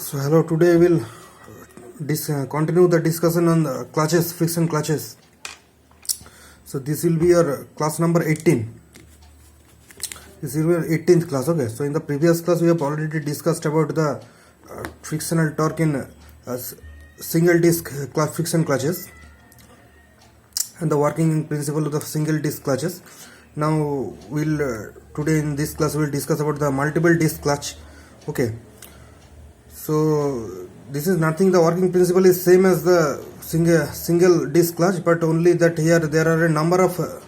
So hello, today we will continue the discussion on the clutches, friction clutches. So this will be your class number 18. This will be your 18th class. Okay. So in the previous class we have already discussed about the frictional torque in single disc friction clutches and the working principle of the single disc clutches. Now we'll today in this class we will discuss about the multiple disc clutch. Okay. So this is nothing, the working principle is same as the single disc clutch, but only that here there are a number of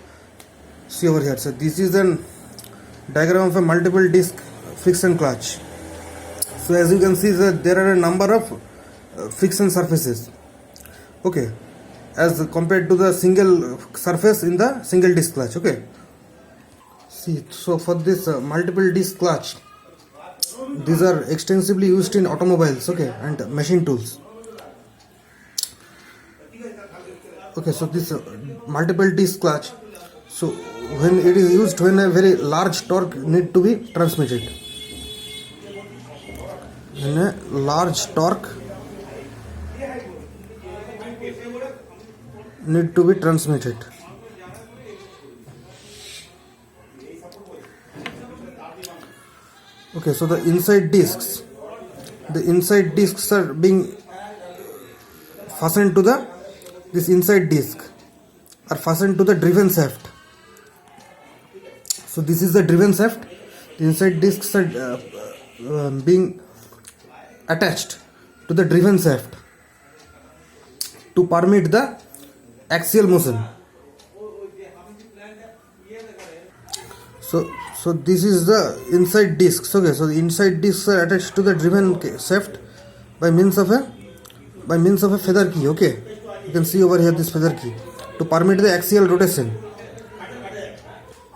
see over here. So this is a diagram of a multiple disc friction clutch. So as you can see that there are a number of friction surfaces, okay, as compared to the single surface in the single disc clutch. Okay, see, so for this multiple disc clutch, these are extensively used in automobiles, okay, and machine tools. Okay, so this multiple disc clutch, so when it is used when a very large torque need to be transmitted, when a large torque need to be transmitted. Okay, so the inside discs are being fastened to this inside disc are fastened to the driven shaft. So this is the driven shaft. The inside discs are being attached to the driven shaft to permit the axial motion. So this is the inside discs. Okay, so the inside discs are attached to the driven shaft by means of a feather key. Okay, you can see over here this feather key to permit the axial rotation.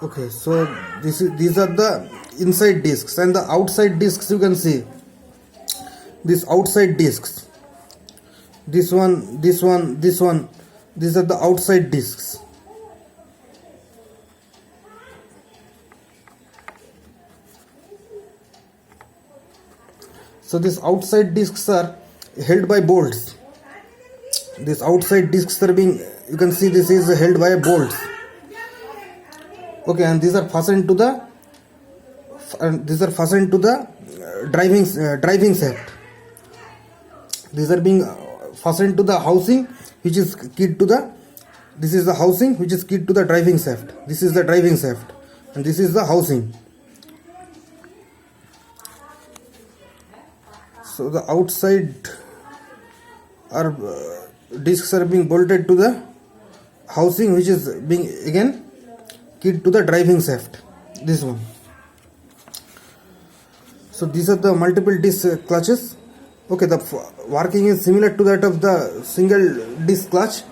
Okay, so these are the inside discs, and the outside discs you can see these outside discs. This one. These are the outside discs. So these outside discs are held by bolts. These outside discs are being, you can see this is held by bolts. Okay, and these are fastened to the driving shaft. These are being fastened to the housing which is keyed to the. This is the housing which is keyed to the driving shaft. This is the driving shaft, and this is the housing. So the outside discs are being bolted to the housing which is being again keyed to the driving shaft. This one. So these are the multiple disc clutches. Okay, the working is similar to that of the single disc clutch,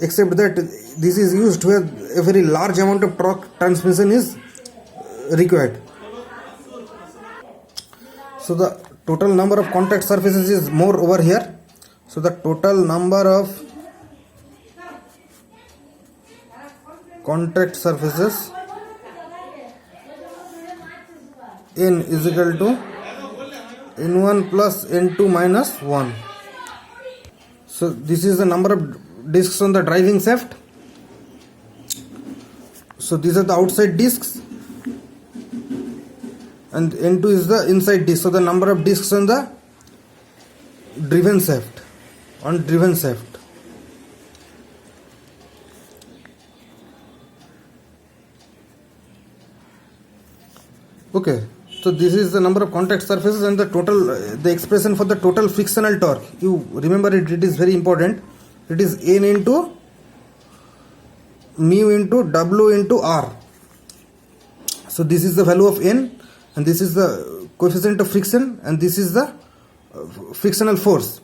except that this is used where a very large amount of torque transmission is required. So the total number of contact surfaces is more over here. So the total number of contact surfaces N is equal to N1 plus N2 minus 1. So this is the number of discs on the driving shaft. So these are the outside discs, and N2 is the inside disc. So the number of discs on the driven shaft. Okay, so this is the number of contact surfaces and the expression for the total frictional torque. You remember it is very important. It is N into mu into W into R. So this is the value of N, and this is the coefficient of friction, and this is the frictional force,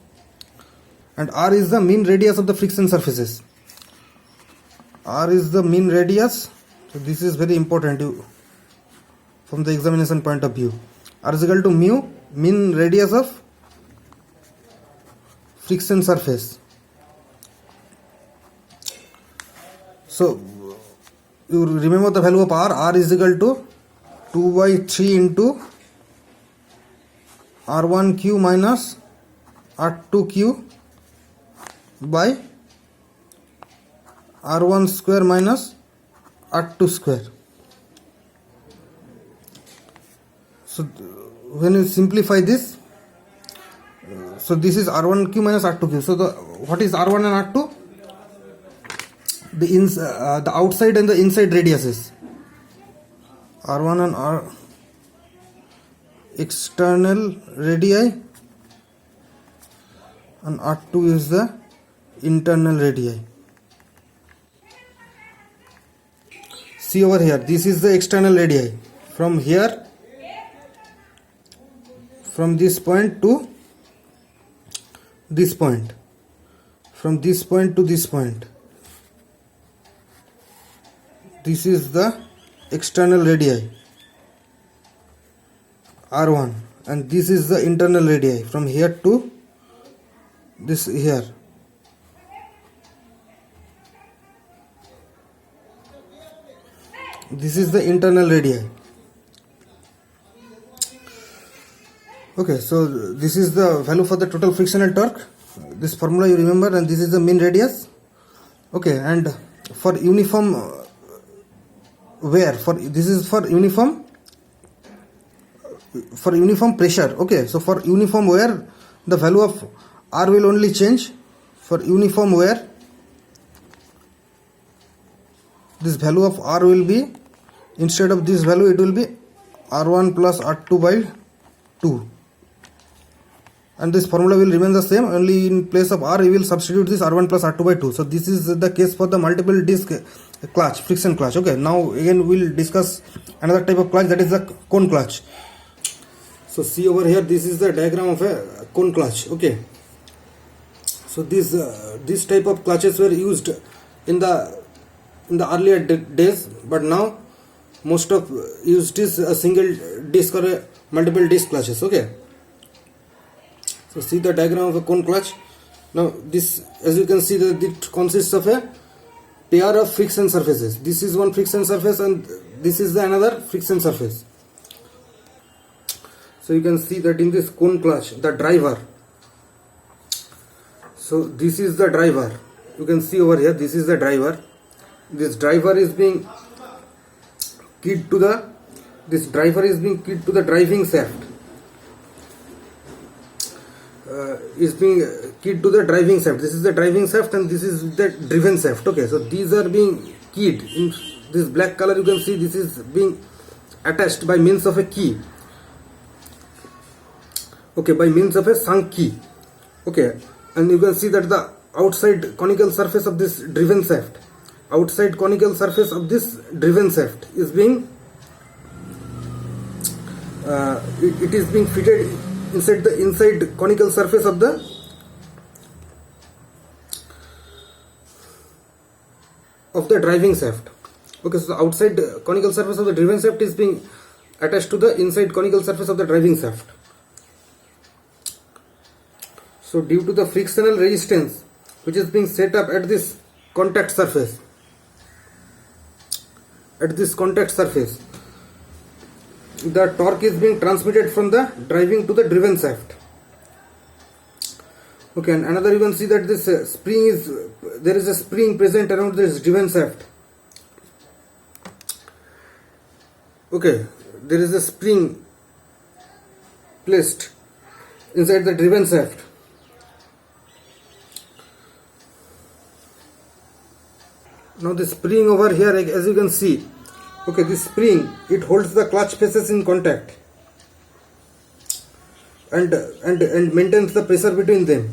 and R is the mean radius of the friction surfaces. R is the mean radius. So this is very important from the examination point of view. R is equal to mu, mean radius of friction surface. So you remember the value of R. R is equal to 2 by 3 into R1Q minus R2Q by R1 square minus R2 square. So when you simplify this, so this is R1Q minus R2Q. So what is R1 and R2? The outside and the inside radiuses. R1 and R external radii and R2 is the internal radii. See over here, this is the external radii. From here, from this point to this point, from this point to this point, this is the external radii R1, and this is the internal radii from here to this here. This is the internal radii. Okay, so this is the value for the total frictional torque. This formula you remember, and this is the mean radius. Okay, and for uniform wear, this is for uniform pressure. Okay, so for uniform wear, the value of R will only change. For uniform wear, this value of R will be, instead of this value, it will be R1 plus R2 by 2. And this formula will remain the same, only in place of R we will substitute this R1 plus R2 by 2. So this is the case for the multiple disc clutch, friction clutch. Okay, now again we will discuss another type of clutch, that is the cone clutch. So see over here, this is the diagram of a cone clutch. Okay, so this type of clutches were used in the earlier days, but now most of used is a single disc or a multiple disc clutches. Okay, so see the diagram of a cone clutch. Now this, as you can see, that it consists of a pair of friction surfaces. This is one friction surface and this is the another friction surface. So you can see that in this cone clutch, the driver, so this is the driver, you can see over here, this is the driver. This driver is being keyed to the driving shaft. Is being keyed to the driving shaft. This is the driving shaft and this is the driven shaft. Okay, so these are being keyed in this black color. You can see this is being attached by means of a key. Okay, by means of a sunk key. Okay, and you can see that the outside conical surface of this driven shaft, is being it is being fitted inside the inside conical surface of the driving shaft. Okay, so the outside conical surface of the driven shaft is being attached to the inside conical surface of the driving shaft. So due to the frictional resistance which is being set up at this contact surface, the torque is being transmitted from the driving to the driven shaft. Okay, and another, you can see that this there is a spring present around this driven shaft. Okay, there is a spring placed inside the driven shaft. Now the spring over here, as you can see, okay, this spring, it holds the clutch faces in contact and maintains the pressure between them.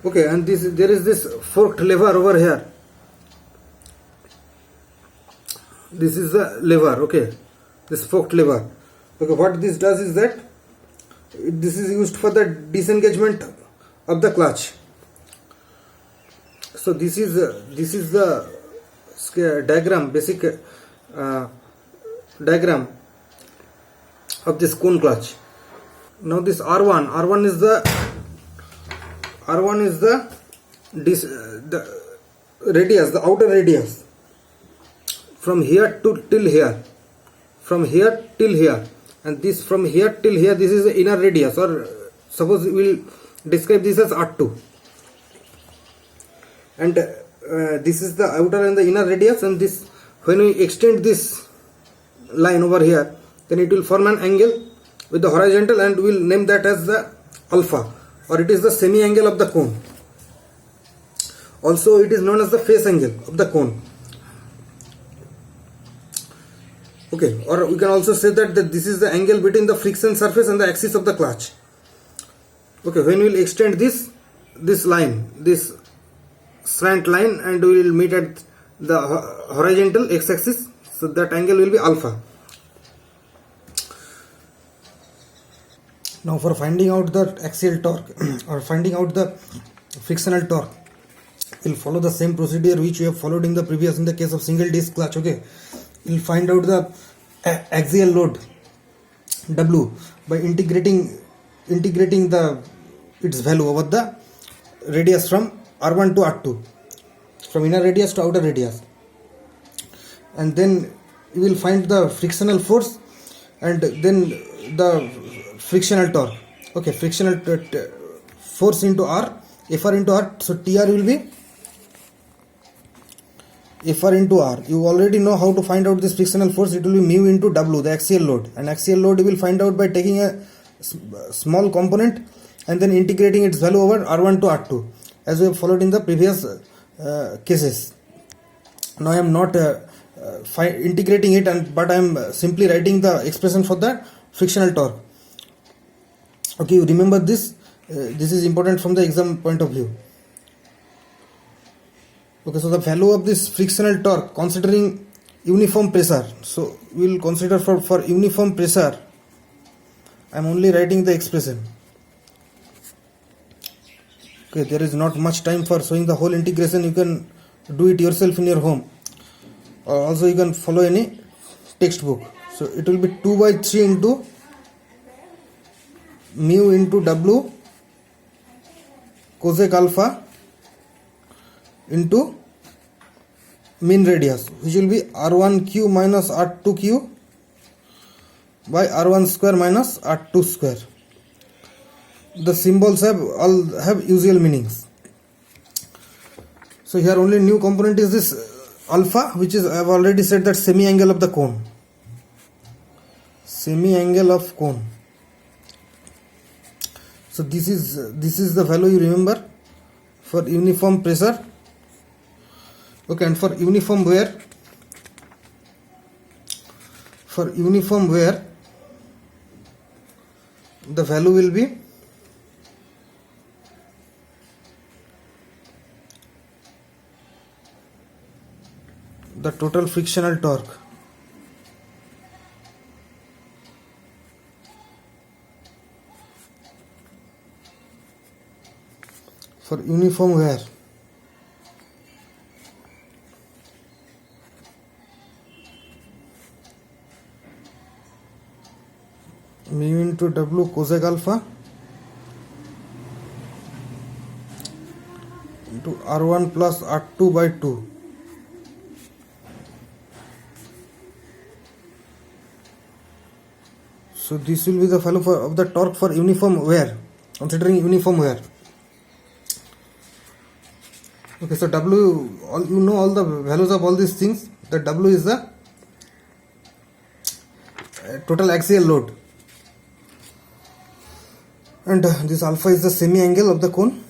Okay, and there is this forked lever over here. This is the lever. Okay, this forked lever. Okay, what this does is that this is used for the disengagement of the clutch. So this is the diagram, basic diagram of this cone clutch. Now this R1 is the radius, the outer radius, from here till here. and this from here till here, this is the inner radius, or suppose we will describe this as R2, and this is the outer and the inner radius, and this, when we extend this line over here, then it will form an angle with the horizontal, and we will name that as the alpha, or it is the semi angle of the cone. Also it is known as the face angle of the cone. Okay, or we can also say that this is the angle between the friction surface and the axis of the clutch. Okay, when we will extend this line, this slant line, and we will meet at the horizontal x-axis, so that angle will be alpha. Now for finding out the axial torque or finding out the frictional torque, we'll follow the same procedure which we have followed in the case of single disc clutch. Okay, we'll find out the axial load W by integrating its value over the radius from R1 to R2, from inner radius to outer radius, and then we will find the frictional force and then the frictional torque. Okay, frictional force into R, Fr into R, so TR will be Fr into R. You already know how to find out this frictional force. It will be mu into W, the axial load, and axial load you will find out by taking a small component and then integrating its value over R1 to R2, as we have followed in the previous cases. Now I am not integrating it, but I am simply writing the expression for the frictional torque. Okay, you remember this. This is important from the exam point of view. Okay, so the value of this frictional torque considering uniform pressure. So we will consider for uniform pressure, I am only writing the expression. Okay, there is not much time for showing the whole integration. You can do it yourself in your home, or also you can follow any textbook. So it will be 2 by 3 into mu into W cosec alpha into mean radius, which will be R1Q minus R2Q by R1 square minus R2 square. The symbols all have usual meanings. So here only new component is this alpha, which is, I have already said, that semi angle of the cone. Semi angle of cone. So this is the value you remember for uniform pressure. Okay, and for uniform wear, the value will be the total frictional torque. For uniform wear, mu into W cosec alpha into R1 plus R2 by 2. So this will be the value of the torque for uniform wear, considering uniform wear. Okay, so W, you know all the values of all these things. The W is the total axial load, and this alpha is the semi angle of the cone.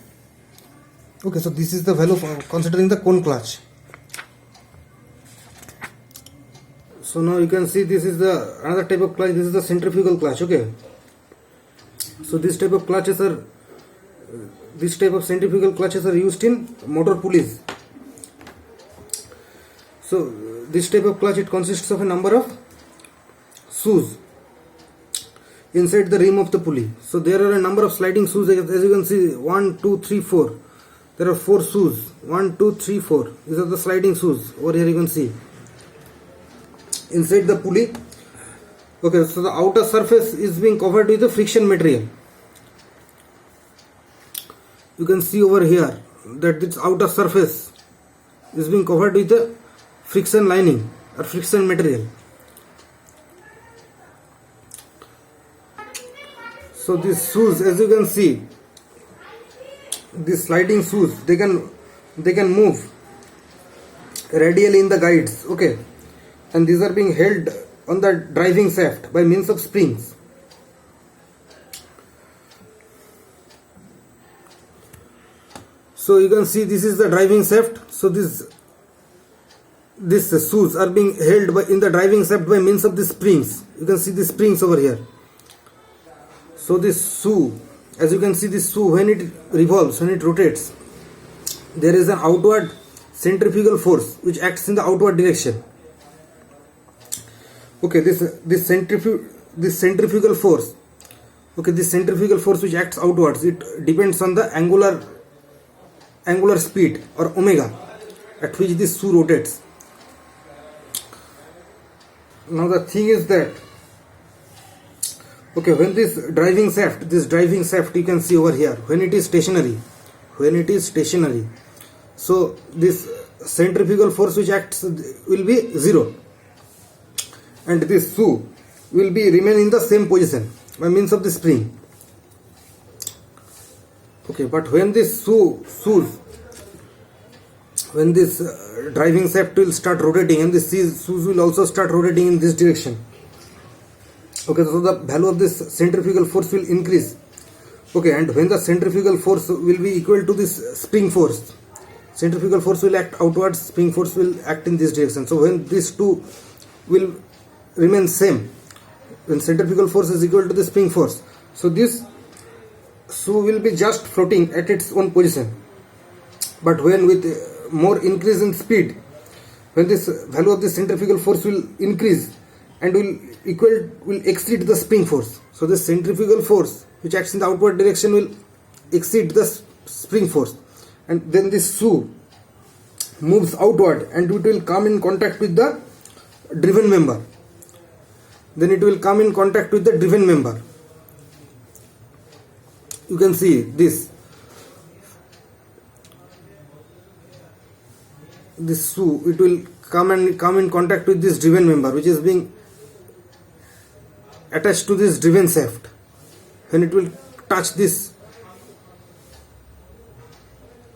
Okay, so this is the value for considering the cone clutch. So now you can see this is the another type of clutch. This is the centrifugal clutch. Okay, so this type of clutches are centrifugal clutches are used in motor pulleys. So this type of clutch, it consists of a number of shoes inside the rim of the pulley. So there are a number of sliding shoes, as you can see, 1, 2, 3, 4. There are 4 shoes, 1, 2, 3, 4. These are the sliding shoes. Over here you can see inside the pulley. Okay, so the outer surface is being covered with the friction material. You can see over here that this outer surface is being covered with the friction lining or friction material. So these shoes, as you can see, these sliding shoes, they can move radially in the guides, okay, and these are being held on the driving shaft by means of springs. So you can see this is the driving shaft. So these shoes are being held in the driving shaft by means of the springs. You can see the springs over here. So this shoe, as you can see, this shoe, when it revolves, when it rotates, there is an outward centrifugal force which acts in the outward direction. Okay, this centrifugal force, okay, this centrifugal force which acts outwards, it depends on the angular speed, or omega, at which this shoe rotates. Now the thing is that, okay, when this driving shaft you can see over here, when it is stationary, so this centrifugal force which acts will be 0, and this shoe will be remain in the same position by means of the spring. Okay, but when this when this driving shaft will start rotating, and this shoes will also start rotating in this direction. Okay, so the value of this centrifugal force will increase. Okay, and when the centrifugal force will be equal to this spring force, centrifugal force will act outwards, spring force will act in this direction. So when these two will remain same, when centrifugal force is equal to the spring force, so this shoe will be just floating at its own position. But when with more increase in speed, when this value of the centrifugal force will increase and will exceed the spring force, so the centrifugal force which acts in the outward direction will exceed the spring force, and then this shoe moves outward and it will come in contact with the driven member. Then it will come in contact with the driven member. You can see this shoe, it will come in contact with this driven member, which is being attached to this driven shaft. When it will touch this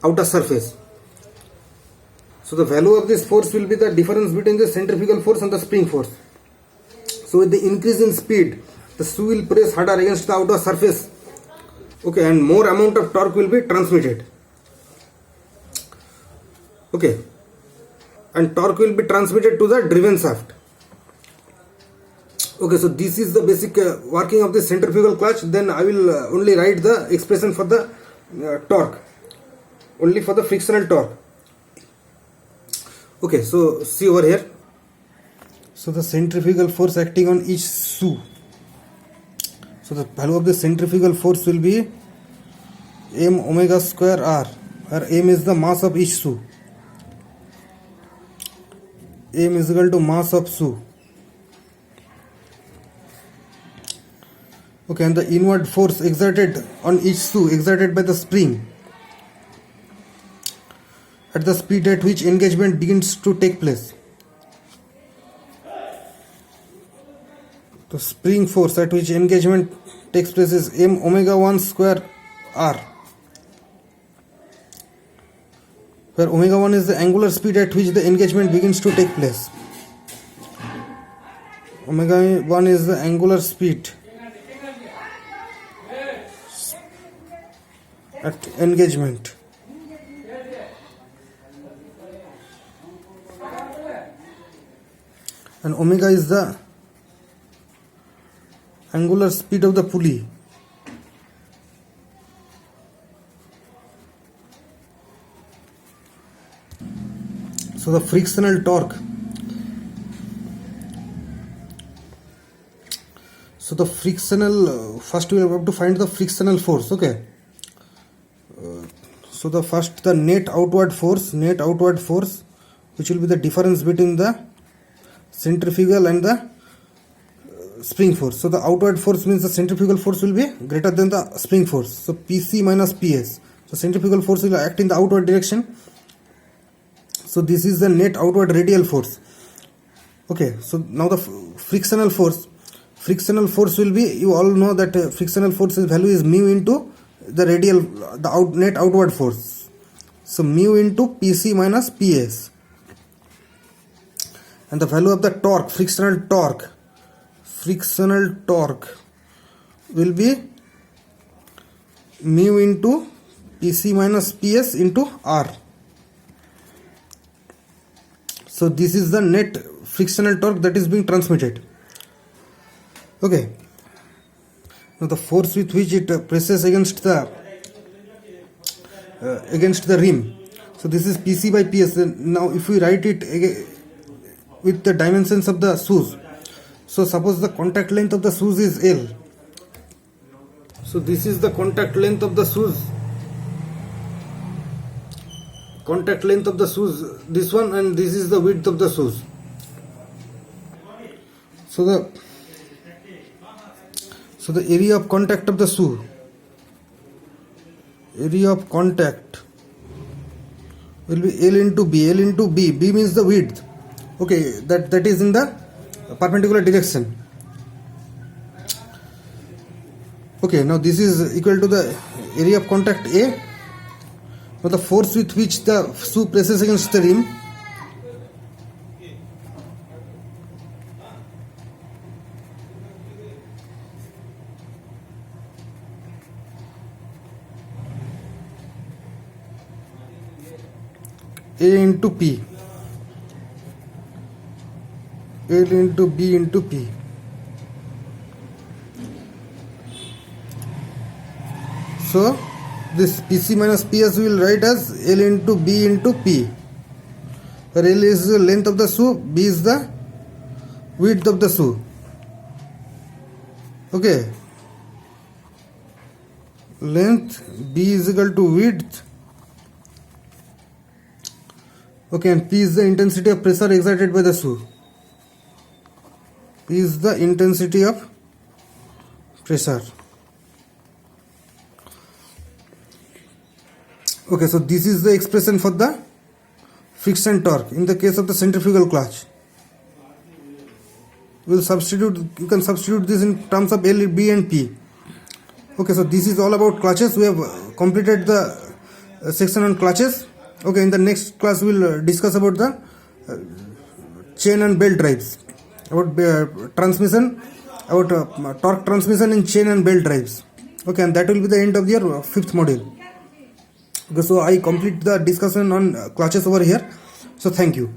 outer surface, so the value of this force will be the difference between the centrifugal force and the spring force. So with the increase in speed, the shoe will press harder against the outer surface, okay, and more amount of torque will be transmitted. Okay, and torque will be transmitted to the driven shaft. Okay, so this is the basic working of the centrifugal clutch. Then I will only write the expression for the torque, only for the frictional torque. Okay, so see over here. So the centrifugal force acting on each shoe. So the value of the centrifugal force will be m omega square r, where m is the mass of each shoe. M is equal to mass of shoe. Okay, and the inward force exerted on each shoe, exerted by the spring at the speed at which engagement begins to take place. The spring force at which engagement takes place is m omega 1 square r, where omega 1 is the angular speed at which the engagement begins to take place. Omega 1 is the angular speed at engagement. And omega is the angular speed of the pulley. So the frictional torque. So the frictional, first we have to find the frictional force. Okay. So the net outward force, which will be the difference between the centrifugal and the spring force. So the outward force means the centrifugal force will be greater than the spring force. So PC minus PS. So centrifugal force will act in the outward direction. So this is the net outward radial force. Okay, so now the frictional force frictional force will be, you all know that frictional force's value is mu into the radial, the net outward force. So mu into Pc minus Ps. And the value of the torque, frictional torque will be mu into Pc minus Ps into R. So this is the net frictional torque that is being transmitted. Okay. Now the force with which it presses against the rim. So this is Pc by Ps. Now if we write it with the dimensions of the shoes. So suppose the contact length of the shoes is L. So this is the contact length of the shoes. Contact length of the shoes, this one, and this is the width of the shoes. So the area of contact of the shoe, area of contact will be L into B. L into B. B means the width. Okay, that is in the perpendicular direction. Okay, now this is equal to the area of contact A. Now the force with which the shoe presses against the rim, A into P, L into B into P. So this Pc minus Ps we will write as L into B into P, where L is the length of the shoe, B is the width of the shoe. Okay, length, B is equal to width. Okay, and P is the intensity of pressure exerted by the shoe. P is the intensity of pressure. Okay, so this is the expression for the friction torque in the case of the centrifugal clutch. You can substitute this in terms of L, B and P. Okay, so this is all about clutches. We have completed the section on clutches. Okay, in the next class we will discuss about the chain and belt drives, about transmission, about torque transmission in chain and belt drives. Okay, and that will be the end of your 5th module. Okay, so I complete the discussion on clutches over here. So thank you.